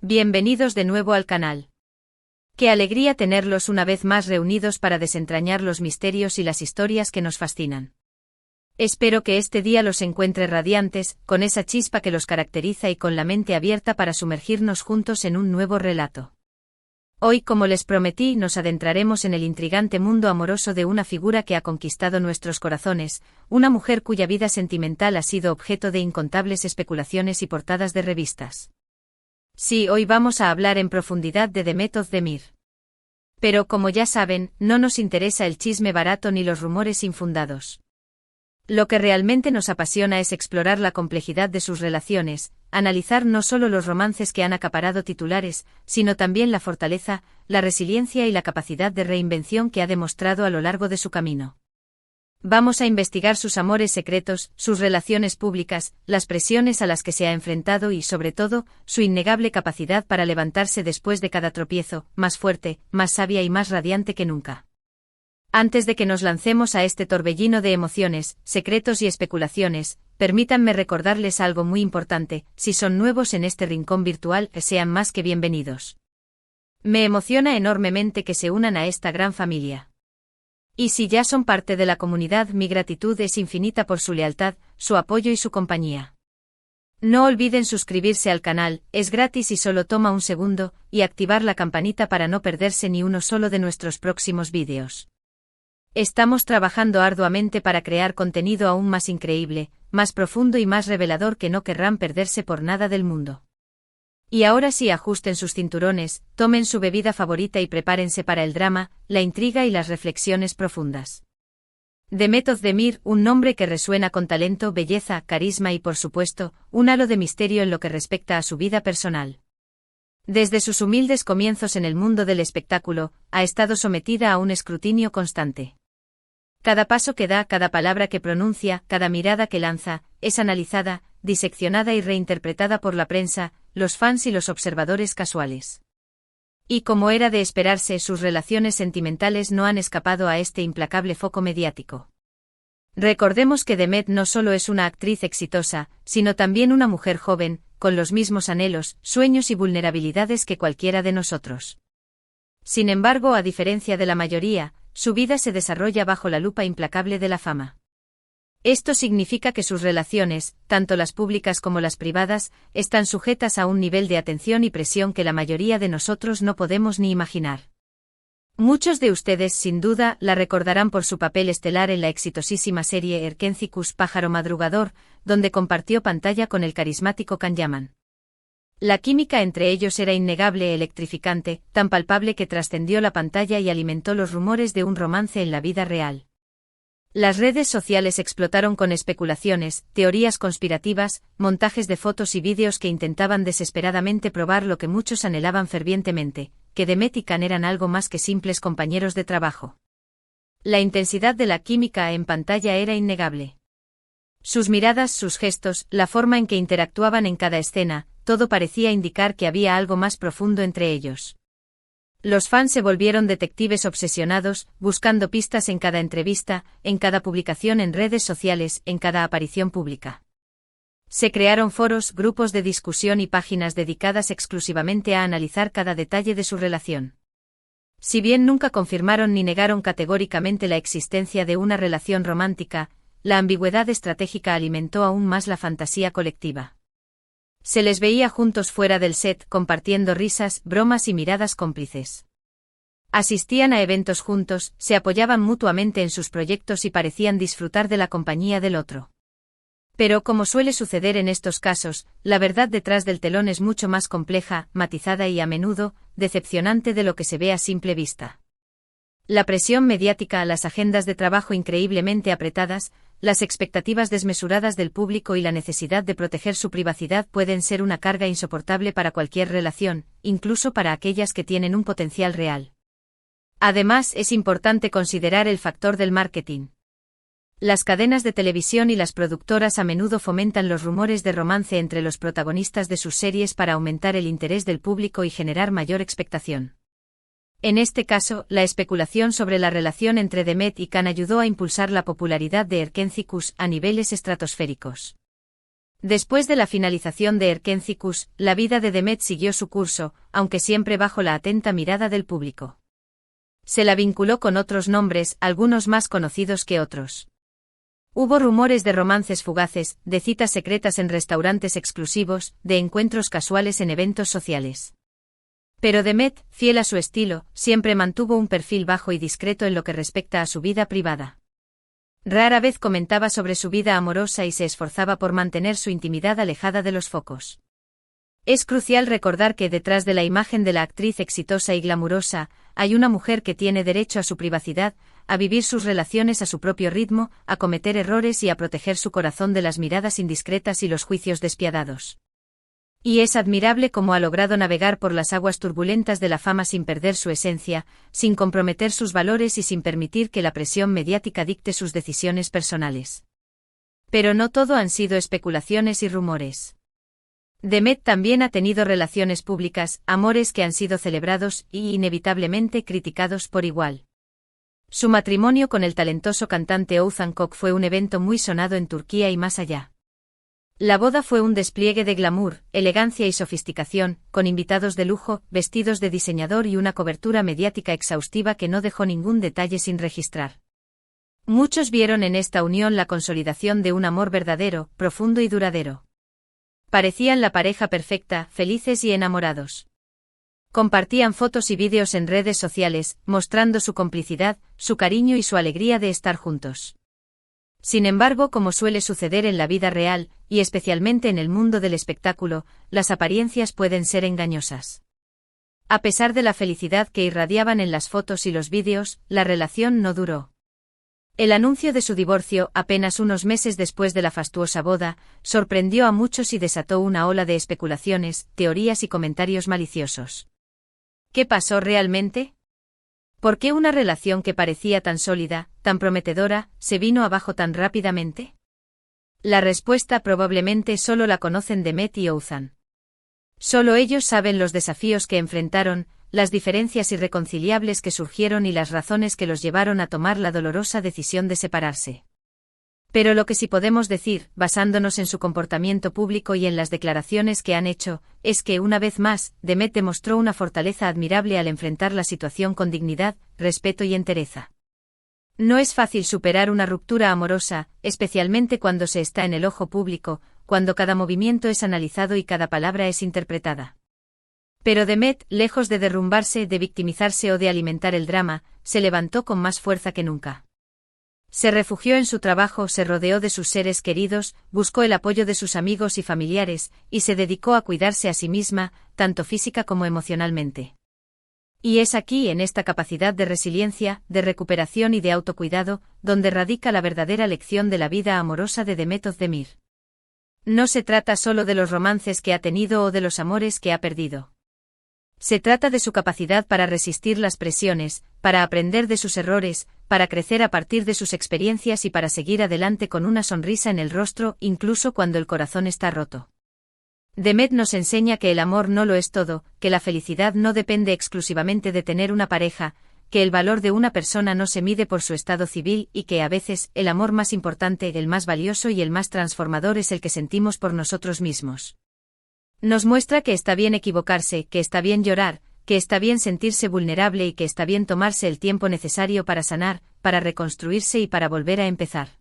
Bienvenidos de nuevo al canal. Qué alegría tenerlos una vez más reunidos para desentrañar los misterios y las historias que nos fascinan. Espero que este día los encuentre radiantes, con esa chispa que los caracteriza y con la mente abierta para sumergirnos juntos en un nuevo relato. Hoy, como les prometí, nos adentraremos en el intrigante mundo amoroso de una figura que ha conquistado nuestros corazones, una mujer cuya vida sentimental ha sido objeto de incontables especulaciones y portadas de revistas. Sí, hoy vamos a hablar en profundidad de Demet Özdemir. Pero como ya saben, no nos interesa el chisme barato ni los rumores infundados. Lo que realmente nos apasiona es explorar la complejidad de sus relaciones, analizar no solo los romances que han acaparado titulares, sino también la fortaleza, la resiliencia y la capacidad de reinvención que ha demostrado a lo largo de su camino. Vamos a investigar sus amores secretos, sus relaciones públicas, las presiones a las que se ha enfrentado y, sobre todo, su innegable capacidad para levantarse después de cada tropiezo, más fuerte, más sabia y más radiante que nunca. Antes de que nos lancemos a este torbellino de emociones, secretos y especulaciones, permítanme recordarles algo muy importante: si son nuevos en este rincón virtual, sean más que bienvenidos. Me emociona enormemente que se unan a esta gran familia. Y si ya son parte de la comunidad, mi gratitud es infinita por su lealtad, su apoyo y su compañía. No olviden suscribirse al canal, es gratis y solo toma un segundo, y activar la campanita para no perderse ni uno solo de nuestros próximos vídeos. Estamos trabajando arduamente para crear contenido aún más increíble, más profundo y más revelador que no querrán perderse por nada del mundo. Y ahora sí, ajusten sus cinturones, tomen su bebida favorita y prepárense para el drama, la intriga y las reflexiones profundas. Demet Özdemir, un nombre que resuena con talento, belleza, carisma y, por supuesto, un halo de misterio en lo que respecta a su vida personal. Desde sus humildes comienzos en el mundo del espectáculo, ha estado sometida a un escrutinio constante. Cada paso que da, cada palabra que pronuncia, cada mirada que lanza, es analizada, diseccionada y reinterpretada por la prensa, los fans y los observadores casuales. Y como era de esperarse, sus relaciones sentimentales no han escapado a este implacable foco mediático. Recordemos que Demet no solo es una actriz exitosa, sino también una mujer joven, con los mismos anhelos, sueños y vulnerabilidades que cualquiera de nosotros. Sin embargo, a diferencia de la mayoría, su vida se desarrolla bajo la lupa implacable de la fama. Esto significa que sus relaciones, tanto las públicas como las privadas, están sujetas a un nivel de atención y presión que la mayoría de nosotros no podemos ni imaginar. Muchos de ustedes, sin duda, la recordarán por su papel estelar en la exitosísima serie Erkenzikuş Pájaro Madrugador, donde compartió pantalla con el carismático Can Yaman. La química entre ellos era innegable, electrificante, tan palpable que trascendió la pantalla y alimentó los rumores de un romance en la vida real. Las redes sociales explotaron con especulaciones, teorías conspirativas, montajes de fotos y vídeos que intentaban desesperadamente probar lo que muchos anhelaban fervientemente, que Demet y Can eran algo más que simples compañeros de trabajo. La intensidad de la química en pantalla era innegable. Sus miradas, sus gestos, la forma en que interactuaban en cada escena, todo parecía indicar que había algo más profundo entre ellos. Los fans se volvieron detectives obsesionados, buscando pistas en cada entrevista, en cada publicación en redes sociales, en cada aparición pública. Se crearon foros, grupos de discusión y páginas dedicadas exclusivamente a analizar cada detalle de su relación. Si bien nunca confirmaron ni negaron categóricamente la existencia de una relación romántica, la ambigüedad estratégica alimentó aún más la fantasía colectiva. Se les veía juntos fuera del set, compartiendo risas, bromas y miradas cómplices. Asistían a eventos juntos, se apoyaban mutuamente en sus proyectos y parecían disfrutar de la compañía del otro. Pero, como suele suceder en estos casos, la verdad detrás del telón es mucho más compleja, matizada y, a menudo, decepcionante de lo que se ve a simple vista. La presión mediática, las agendas de trabajo increíblemente apretadas, las expectativas desmesuradas del público y la necesidad de proteger su privacidad pueden ser una carga insoportable para cualquier relación, incluso para aquellas que tienen un potencial real. Además, es importante considerar el factor del marketing. Las cadenas de televisión y las productoras a menudo fomentan los rumores de romance entre los protagonistas de sus series para aumentar el interés del público y generar mayor expectación. En este caso, la especulación sobre la relación entre Demet y Can ayudó a impulsar la popularidad de Erkenzikuş a niveles estratosféricos. Después de la finalización de Erkencicus, la vida de Demet siguió su curso, aunque siempre bajo la atenta mirada del público. Se la vinculó con otros nombres, algunos más conocidos que otros. Hubo rumores de romances fugaces, de citas secretas en restaurantes exclusivos, de encuentros casuales en eventos sociales. Pero Demet, fiel a su estilo, siempre mantuvo un perfil bajo y discreto en lo que respecta a su vida privada. Rara vez comentaba sobre su vida amorosa y se esforzaba por mantener su intimidad alejada de los focos. Es crucial recordar que detrás de la imagen de la actriz exitosa y glamurosa, hay una mujer que tiene derecho a su privacidad, a vivir sus relaciones a su propio ritmo, a cometer errores y a proteger su corazón de las miradas indiscretas y los juicios despiadados. Y es admirable cómo ha logrado navegar por las aguas turbulentas de la fama sin perder su esencia, sin comprometer sus valores y sin permitir que la presión mediática dicte sus decisiones personales. Pero no todo han sido especulaciones y rumores. Demet también ha tenido relaciones públicas, amores que han sido celebrados y inevitablemente criticados por igual. Su matrimonio con el talentoso cantante Oğuzhan Koç fue un evento muy sonado en Turquía y más allá. La boda fue un despliegue de glamour, elegancia y sofisticación, con invitados de lujo, vestidos de diseñador y una cobertura mediática exhaustiva que no dejó ningún detalle sin registrar. Muchos vieron en esta unión la consolidación de un amor verdadero, profundo y duradero. Parecían la pareja perfecta, felices y enamorados. Compartían fotos y vídeos en redes sociales, mostrando su complicidad, su cariño y su alegría de estar juntos. Sin embargo, como suele suceder en la vida real, y especialmente en el mundo del espectáculo, las apariencias pueden ser engañosas. A pesar de la felicidad que irradiaban en las fotos y los vídeos, la relación no duró. El anuncio de su divorcio, apenas unos meses después de la fastuosa boda, sorprendió a muchos y desató una ola de especulaciones, teorías y comentarios maliciosos. ¿Qué pasó realmente? ¿Por qué una relación que parecía tan sólida, tan prometedora, se vino abajo tan rápidamente? La respuesta probablemente solo la conocen Demet y Oğuzhan. Solo ellos saben los desafíos que enfrentaron, las diferencias irreconciliables que surgieron y las razones que los llevaron a tomar la dolorosa decisión de separarse. Pero lo que sí podemos decir, basándonos en su comportamiento público y en las declaraciones que han hecho, es que una vez más, Demet demostró una fortaleza admirable al enfrentar la situación con dignidad, respeto y entereza. No es fácil superar una ruptura amorosa, especialmente cuando se está en el ojo público, cuando cada movimiento es analizado y cada palabra es interpretada. Pero Demet, lejos de derrumbarse, de victimizarse o de alimentar el drama, se levantó con más fuerza que nunca. Se refugió en su trabajo, se rodeó de sus seres queridos, buscó el apoyo de sus amigos y familiares, y se dedicó a cuidarse a sí misma, tanto física como emocionalmente. Y es aquí, en esta capacidad de resiliencia, de recuperación y de autocuidado, donde radica la verdadera lección de la vida amorosa de Demet Özdemir. No se trata solo de los romances que ha tenido o de los amores que ha perdido. Se trata de su capacidad para resistir las presiones, para aprender de sus errores, para crecer a partir de sus experiencias y para seguir adelante con una sonrisa en el rostro, incluso cuando el corazón está roto. Demet nos enseña que el amor no lo es todo, que la felicidad no depende exclusivamente de tener una pareja, que el valor de una persona no se mide por su estado civil y que a veces el amor más importante, el más valioso y el más transformador es el que sentimos por nosotros mismos. Nos muestra que está bien equivocarse, que está bien llorar, que está bien sentirse vulnerable y que está bien tomarse el tiempo necesario para sanar, para reconstruirse y para volver a empezar.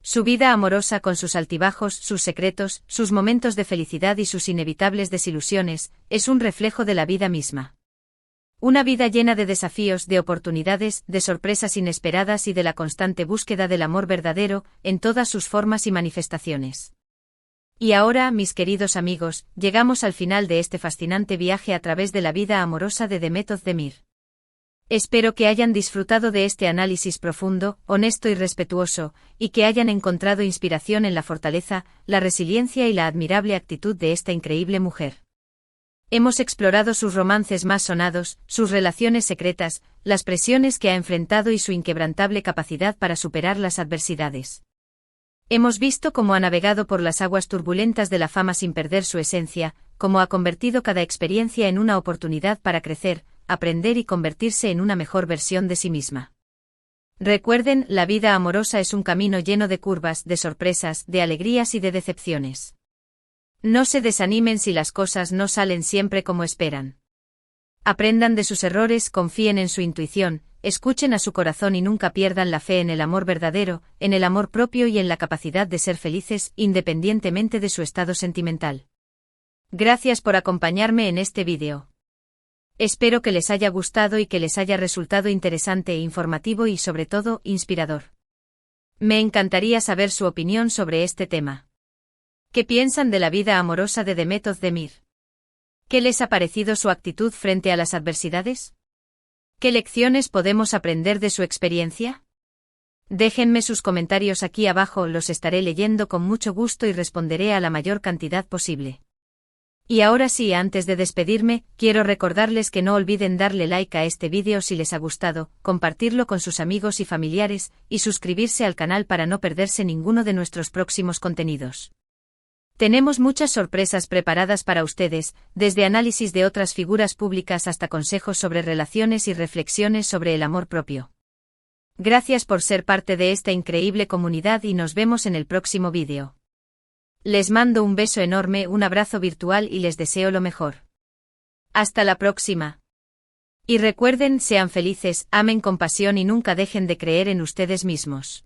Su vida amorosa con sus altibajos, sus secretos, sus momentos de felicidad y sus inevitables desilusiones, es un reflejo de la vida misma. Una vida llena de desafíos, de oportunidades, de sorpresas inesperadas y de la constante búsqueda del amor verdadero, en todas sus formas y manifestaciones. Y ahora, mis queridos amigos, llegamos al final de este fascinante viaje a través de la vida amorosa de Demet Özdemir. Espero que hayan disfrutado de este análisis profundo, honesto y respetuoso, y que hayan encontrado inspiración en la fortaleza, la resiliencia y la admirable actitud de esta increíble mujer. Hemos explorado sus romances más sonados, sus relaciones secretas, las presiones que ha enfrentado y su inquebrantable capacidad para superar las adversidades. Hemos visto cómo ha navegado por las aguas turbulentas de la fama sin perder su esencia, cómo ha convertido cada experiencia en una oportunidad para crecer, aprender y convertirse en una mejor versión de sí misma. Recuerden, la vida amorosa es un camino lleno de curvas, de sorpresas, de alegrías y de decepciones. No se desanimen si las cosas no salen siempre como esperan. Aprendan de sus errores, confíen en su intuición, escuchen a su corazón y nunca pierdan la fe en el amor verdadero, en el amor propio y en la capacidad de ser felices, independientemente de su estado sentimental. Gracias por acompañarme en este vídeo. Espero que les haya gustado y que les haya resultado interesante e informativo y sobre todo, inspirador. Me encantaría saber su opinión sobre este tema. ¿Qué piensan de la vida amorosa de Demet Özdemir? ¿Qué les ha parecido su actitud frente a las adversidades? ¿Qué lecciones podemos aprender de su experiencia? Déjenme sus comentarios aquí abajo, los estaré leyendo con mucho gusto y responderé a la mayor cantidad posible. Y ahora sí, antes de despedirme, quiero recordarles que no olviden darle like a este vídeo si les ha gustado, compartirlo con sus amigos y familiares, y suscribirse al canal para no perderse ninguno de nuestros próximos contenidos. Tenemos muchas sorpresas preparadas para ustedes, desde análisis de otras figuras públicas hasta consejos sobre relaciones y reflexiones sobre el amor propio. Gracias por ser parte de esta increíble comunidad y nos vemos en el próximo vídeo. Les mando un beso enorme, un abrazo virtual y les deseo lo mejor. Hasta la próxima. Y recuerden, sean felices, amen con pasión y nunca dejen de creer en ustedes mismos.